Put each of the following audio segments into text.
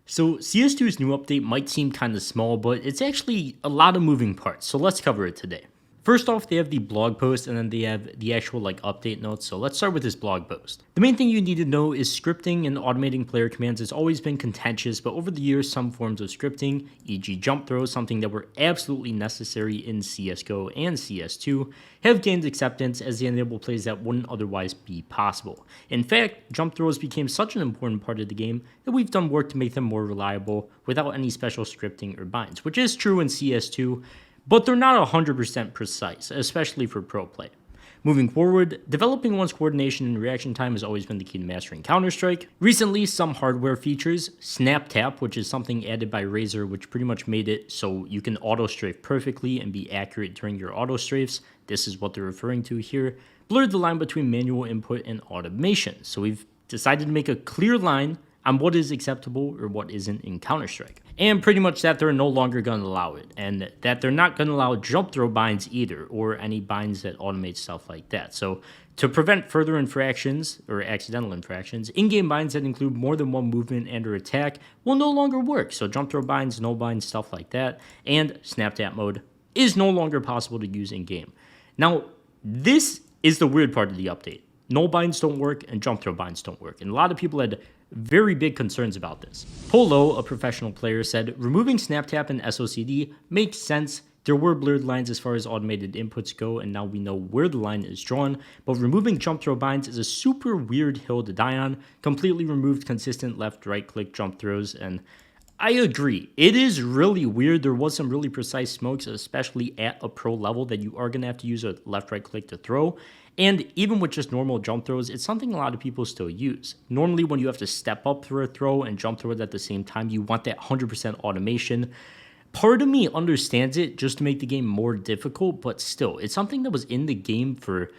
So CS2's new update might seem kind of small, but it's actually a lot of moving parts, so let's cover it today. First off, they have the blog post and then they have the actual update notes. So let's start with this blog post. The main thing you need to know is scripting and automating player commands has always been contentious, but over the years, some forms of scripting, e.g. jump throws, something that were absolutely necessary in CSGO and CS2, have gained acceptance as they enable plays that wouldn't otherwise be possible. In fact, jump throws became such an important part of the game that we've done work to make them more reliable without any special scripting or binds, which is true in CS2, but they're not 100% precise, especially for pro play. Moving forward, developing one's coordination and reaction time has always been the key to mastering Counter-Strike. Recently, some hardware features, Snap Tap, which is something added by Razer, which pretty much made it so you can auto-strafe perfectly and be accurate during your auto-strafes. This is what they're referring to here. Blurred the line between manual input and automation. So we've decided to make a clear line on what is acceptable or what isn't in Counter-Strike. And pretty much that they're no longer going to allow it, and that they're not going to allow jump throw binds either, or any binds that automate stuff like that. So to prevent further infractions, or accidental infractions, in-game binds that include more than one movement and or attack will no longer work. So jump throw binds, no binds, stuff like that, and snap tap mode is no longer possible to use in-game. Now, this is the weird part of the update. No binds don't work and jump throw binds don't work. And a lot of people had very big concerns about this. Polo, a professional player, said, removing snap tap and SOCD makes sense. There were blurred lines as far as automated inputs go, and now we know where the line is drawn, but removing jump throw binds is a super weird hill to die on. Completely removed consistent left, right click jump throws, and I agree. It is really weird. There was some really precise smokes, especially at a pro level, that you are going to have to use a left-right click to throw. And even with just normal jump throws, it's something a lot of people still use. Normally, when you have to step up for a throw and jump throw it at the same time, you want that 100% automation. Part of me understands it just to make the game more difficult, but still, it's something that was in the game for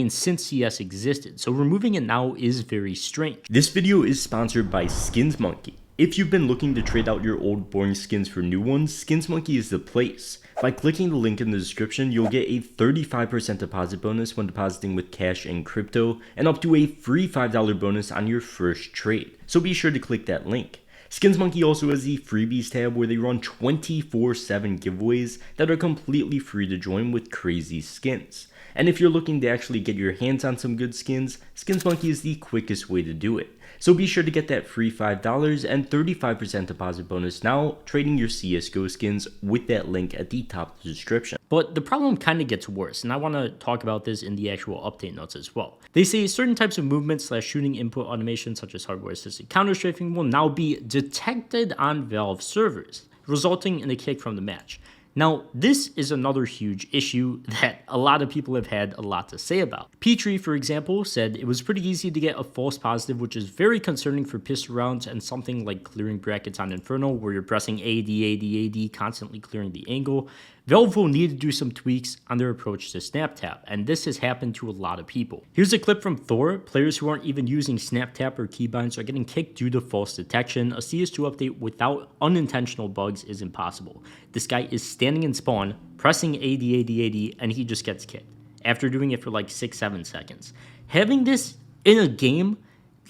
since CS existed. So removing it now is very strange. This video is sponsored by SkinsMonkey. If you've been looking to trade out your old boring skins for new ones, SkinsMonkey is the place. By clicking the link in the description, you'll get a 35% deposit bonus when depositing with cash and crypto, and up to a free $5 bonus on your first trade. So be sure to click that link. SkinsMonkey also has the freebies tab where they run 24/7 giveaways that are completely free to join with crazy skins. And if you're looking to actually get your hands on some good skins, SkinsMonkey is the quickest way to do it. So be sure to get that free $5 and 35% deposit bonus now, trading your CSGO skins with that link at the top of the description. But the problem kind of gets worse, and I want to talk about this in the actual update notes as well. They say certain types of movement/shooting input automation, such as hardware-assisted counter-strafing, will now be detected on Valve servers, resulting in a kick from the match. Now, this is another huge issue that a lot of people have had a lot to say about. Petrie, for example, said it was pretty easy to get a false positive, which is very concerning for pistol rounds and something like clearing brackets on Inferno, where you're pressing AD, constantly clearing the angle. Valve will need to do some tweaks on their approach to Snap Tap, and this has happened to a lot of people. Here's a clip from Thor. Players who aren't even using Snap Tap or keybinds are getting kicked due to false detection. A CS2 update without unintentional bugs is impossible. This guy is standing in spawn, pressing AD, and he just gets kicked after doing it for like 6-7 seconds. Having this in a game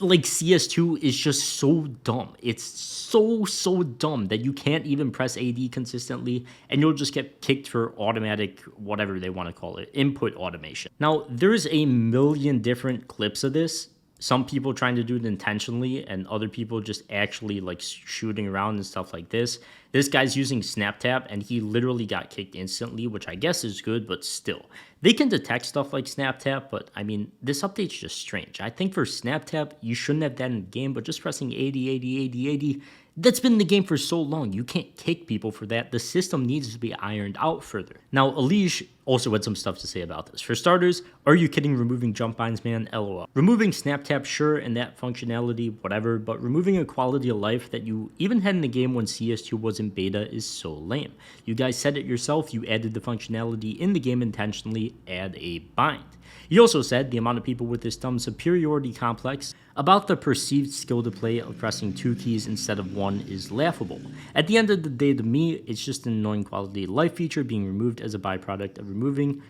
like CS2 is just so dumb. It's so dumb that you can't even press AD consistently and you'll just get kicked for automatic, whatever they want to call it, input automation. Now, there's a million different clips of this. Some people trying to do it intentionally and other people just actually shooting around and stuff like this. This guy's using Snap Tap and he literally got kicked instantly, which I guess is good, but still. They can detect stuff like Snap Tap, but this update's just strange. I think for Snap Tap, you shouldn't have that in the game, but just pressing AD, that's been in the game for so long. You can't kick people for that. The system needs to be ironed out further. Now, Alish also had some stuff to say about this. For starters, are you kidding removing jump binds, man? LOL. Removing Snap Tap, sure, and that functionality, whatever, but removing a quality of life that you even had in the game when CS2 was in beta is so lame. You guys said it yourself, you added the functionality in the game intentionally, add a bind. He also said the amount of people with this dumb superiority complex about the perceived skill to play of pressing 2 keys instead of 1 is laughable. At the end of the day, to me, it's just an annoying quality of life feature being removed as a byproduct of removing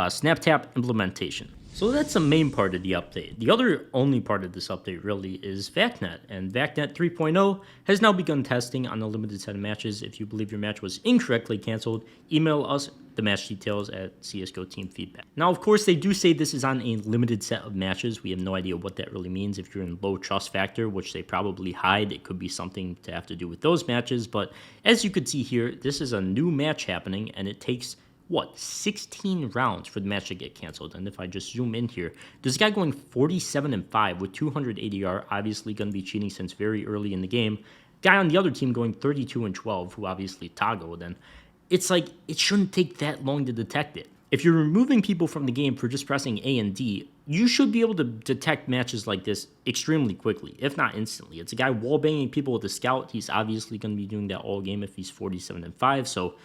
Snap Tap implementation. So that's the main part of the update. The other only part of this update really is VACnet, and VACnet 3.0 has now begun testing on a limited set of matches. If you believe your match was incorrectly canceled, email us the match details at CSGO team feedback. Now, of course, they do say this is on a limited set of matches. We have no idea what that really means. If you're in low trust factor, which they probably hide, it could be something to have to do with those matches. But as you could see here, this is a new match happening, and it takes 16 rounds for the match to get canceled. And if I just zoom in here, this guy going 47-5 with 200 ADR, obviously going to be cheating since very early in the game. Guy on the other team going 32-12, who obviously toggled. And it's like, it shouldn't take that long to detect it. If you're removing people from the game for just pressing A and D, you should be able to detect matches like this extremely quickly, if not instantly. It's a guy wallbanging people with a scout. He's obviously going to be doing that all game if he's 47-5, so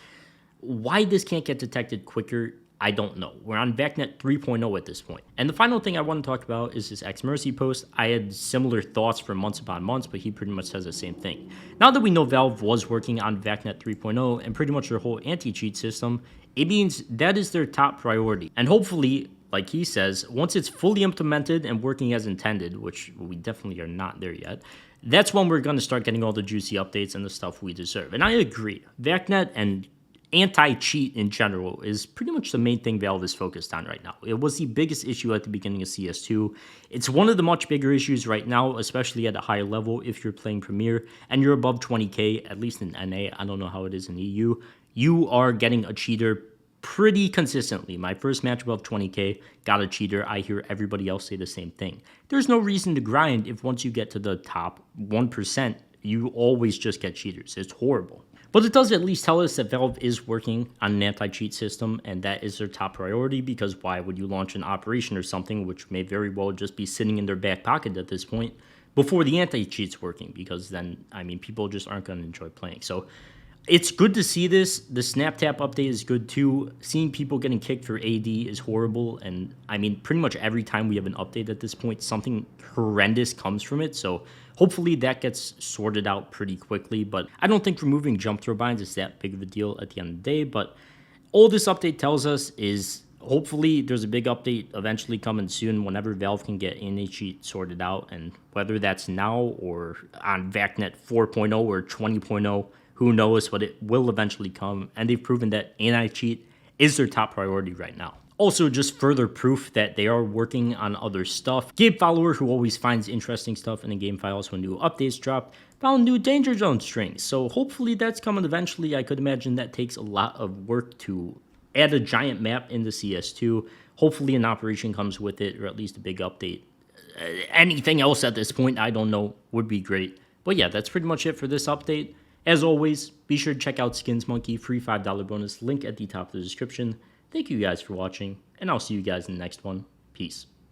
why this can't get detected quicker, I don't know. We're on VACnet 3.0 at this point. And the final thing I want to talk about is this X-Mercy post. I had similar thoughts for months upon months, but he pretty much says the same thing. Now that we know Valve was working on VACnet 3.0 and pretty much their whole anti-cheat system, it means that is their top priority. And hopefully, like he says, once it's fully implemented and working as intended, which we definitely are not there yet, that's when we're going to start getting all the juicy updates and the stuff we deserve. And I agree. VACnet and anti-cheat in general is pretty much the main thing Valve is focused on right now. It was the biggest issue at the beginning of CS2. It's one of the much bigger issues right now, especially at a high level if you're playing Premier and you're above 20k, at least in NA. I don't know how it is in EU. You are getting a cheater pretty consistently. My first match above 20k got a cheater. I hear everybody else say the same thing. There's no reason to grind if once you get to the top 1%, you always just get cheaters. It's horrible. But it does at least tell us that Valve is working on an anti-cheat system, and that is their top priority, because why would you launch an operation or something which may very well just be sitting in their back pocket at this point before the anti-cheat's working? Because then, I mean, people just aren't going to enjoy playing. So it's good to see this. The snap tap update is good too. Seeing people getting kicked for AD is horrible. And I mean, pretty much every time we have an update at this point, something horrendous comes from it. So hopefully that gets sorted out pretty quickly. But I don't think removing jump throw binds is that big of a deal at the end of the day. But all this update tells us is hopefully there's a big update eventually coming soon whenever Valve can get anti-cheat sorted out. And whether that's now or on VACnet 4.0 or 20.0, who knows, but it will eventually come, and they've proven that anti-cheat is their top priority right now. Also, just further proof that they are working on other stuff. Game follower who always finds interesting stuff in the game files when new updates drop found new danger zone strings, so hopefully that's coming eventually. I could imagine that takes a lot of work to add a giant map into CS2. Hopefully an operation comes with it, or at least a big update. Anything else at this point, I don't know, would be great. But yeah, that's pretty much it for this update. As always, be sure to check out Skins Monkey, free $5 bonus, link at the top of the description. Thank you guys for watching, and I'll see you guys in the next one. Peace.